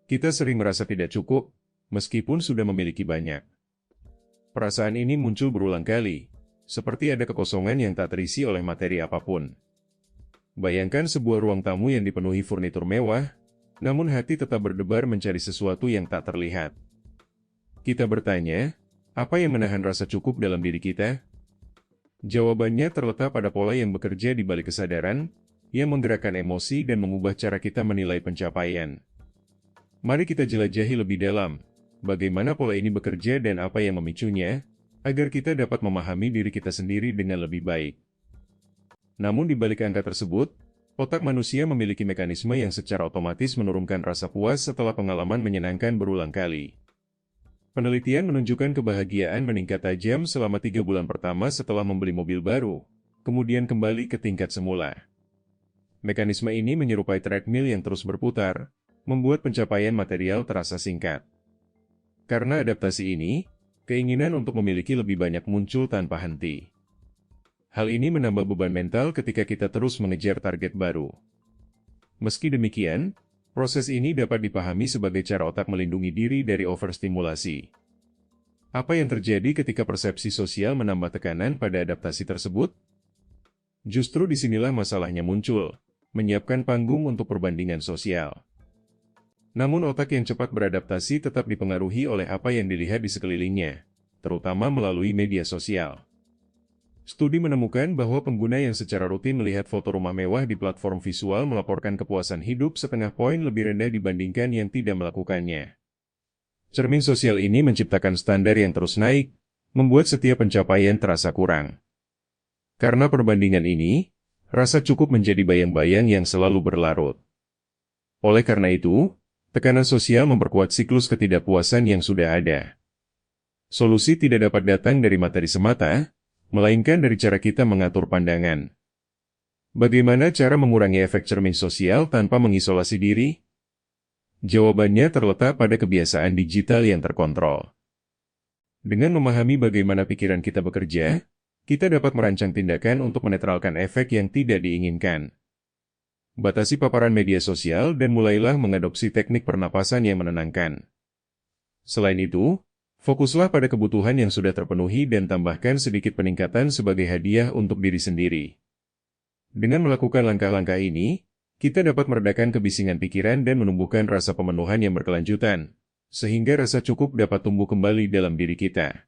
Kita sering merasa tidak cukup, meskipun sudah memiliki banyak. Perasaan ini muncul berulang kali, seperti ada kekosongan yang tak terisi oleh materi apapun. Bayangkan sebuah ruang tamu yang dipenuhi furnitur mewah, namun hati tetap berdebar mencari sesuatu yang tak terlihat. Kita bertanya, apa yang menahan rasa cukup dalam diri kita? Jawabannya terletak pada pola yang bekerja di balik kesadaran, yang menggerakkan emosi dan mengubah cara kita menilai pencapaian. Mari kita jelajahi lebih dalam, bagaimana pola ini bekerja dan apa yang memicunya, agar kita dapat memahami diri kita sendiri dengan lebih baik. Namun di balik angka tersebut, otak manusia memiliki mekanisme yang secara otomatis menurunkan rasa puas setelah pengalaman menyenangkan berulang kali. Penelitian menunjukkan kebahagiaan meningkat tajam selama 3 bulan pertama setelah membeli mobil baru, kemudian kembali ke tingkat semula. Mekanisme ini menyerupai treadmill yang terus berputar, membuat pencapaian material terasa singkat. Karena adaptasi ini, keinginan untuk memiliki lebih banyak muncul tanpa henti. Hal ini menambah beban mental ketika kita terus mengejar target baru. Meski demikian, proses ini dapat dipahami sebagai cara otak melindungi diri dari overstimulasi. Apa yang terjadi ketika persepsi sosial menambah tekanan pada adaptasi tersebut? Justru disinilah masalahnya muncul, menyiapkan panggung untuk perbandingan sosial. Namun otak yang cepat beradaptasi tetap dipengaruhi oleh apa yang dilihat di sekelilingnya, terutama melalui media sosial. Studi menemukan bahwa pengguna yang secara rutin melihat foto rumah mewah di platform visual melaporkan kepuasan hidup setengah poin lebih rendah dibandingkan yang tidak melakukannya. Cermin sosial ini menciptakan standar yang terus naik, membuat setiap pencapaian terasa kurang. Karena perbandingan ini, rasa cukup menjadi bayang-bayang yang selalu berlarut. Oleh karena itu, tekanan sosial memperkuat siklus ketidakpuasan yang sudah ada. Solusi tidak dapat datang dari materi semata, melainkan dari cara kita mengatur pandangan. Bagaimana cara mengurangi efek cermin sosial tanpa mengisolasi diri? Jawabannya terletak pada kebiasaan digital yang terkontrol. Dengan memahami bagaimana pikiran kita bekerja, kita dapat merancang tindakan untuk menetralkan efek yang tidak diinginkan. Batasi paparan media sosial dan mulailah mengadopsi teknik pernapasan yang menenangkan. Selain itu, fokuslah pada kebutuhan yang sudah terpenuhi dan tambahkan sedikit peningkatan sebagai hadiah untuk diri sendiri. Dengan melakukan langkah-langkah ini, kita dapat meredakan kebisingan pikiran dan menumbuhkan rasa pemenuhan yang berkelanjutan, sehingga rasa cukup dapat tumbuh kembali dalam diri kita.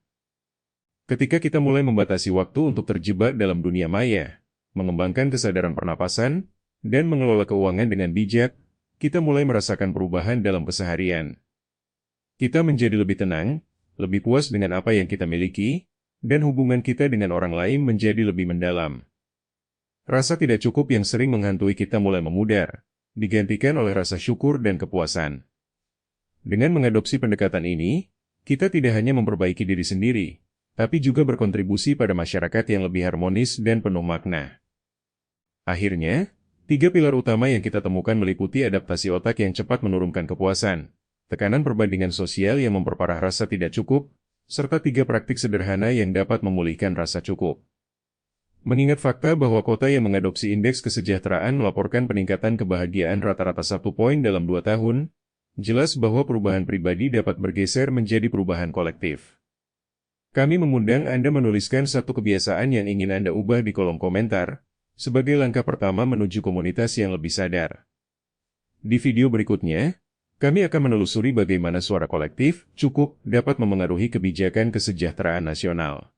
Ketika kita mulai membatasi waktu untuk terjebak dalam dunia maya, mengembangkan kesadaran pernapasan, dan mengelola keuangan dengan bijak, kita mulai merasakan perubahan dalam keseharian. Kita menjadi lebih tenang, lebih puas dengan apa yang kita miliki, dan hubungan kita dengan orang lain menjadi lebih mendalam. Rasa tidak cukup yang sering menghantui kita mulai memudar, digantikan oleh rasa syukur dan kepuasan. Dengan mengadopsi pendekatan ini, kita tidak hanya memperbaiki diri sendiri, tapi juga berkontribusi pada masyarakat yang lebih harmonis dan penuh makna. Akhirnya, 3 pilar utama yang kita temukan meliputi adaptasi otak yang cepat menurunkan kepuasan, tekanan perbandingan sosial yang memperparah rasa tidak cukup, serta 3 praktik sederhana yang dapat memulihkan rasa cukup. Mengingat fakta bahwa kota yang mengadopsi indeks kesejahteraan melaporkan peningkatan kebahagiaan rata-rata 1 poin dalam 2 tahun, jelas bahwa perubahan pribadi dapat bergeser menjadi perubahan kolektif. Kami mengundang Anda menuliskan satu kebiasaan yang ingin Anda ubah di kolom komentar, sebagai langkah pertama menuju komunitas yang lebih sadar. Di video berikutnya, kami akan menelusuri bagaimana suara kolektif cukup dapat memengaruhi kebijakan kesejahteraan nasional.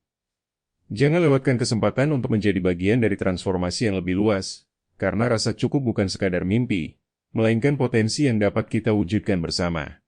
Jangan lewatkan kesempatan untuk menjadi bagian dari transformasi yang lebih luas, karena rasa cukup bukan sekadar mimpi, melainkan potensi yang dapat kita wujudkan bersama.